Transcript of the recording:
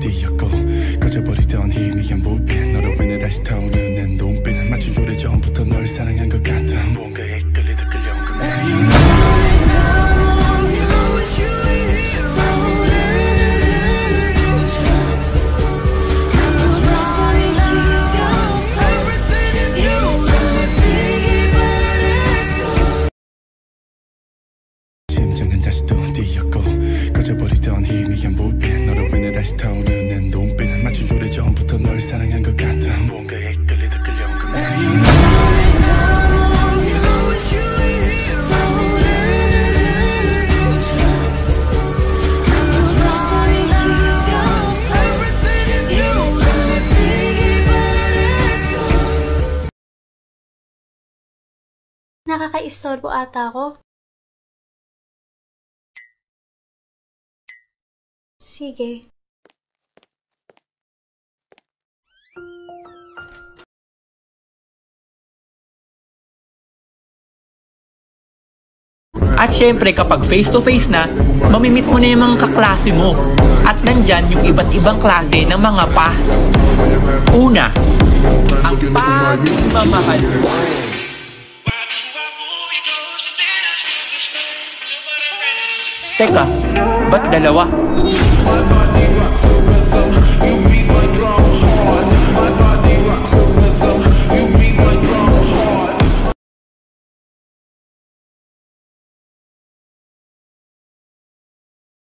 뛰었고 꺼져버리던 희미한 불빛 너로 인해 다시 타오르는 눈빛 마치 오래전부터 널 사랑한 것 같아 뭔가에 끌리다 끌려온 그 심장은 다시 또 뛰었고 꺼져버리던 희미한 불빛 너로 인해 다시 타오르는 눈빛 마치 오래전부터 널 사랑한 것 같아 뭔가에 끌리다 끌려온 그 Nakakaistorbo ata ako. Sige. At syempre kapag face to face na, mamimit mo na yung mga kaklase mo. At nandyan yung iba't ibang klase ng mga pa. Una, ang pagmamahal. Teka, ba't dalawa?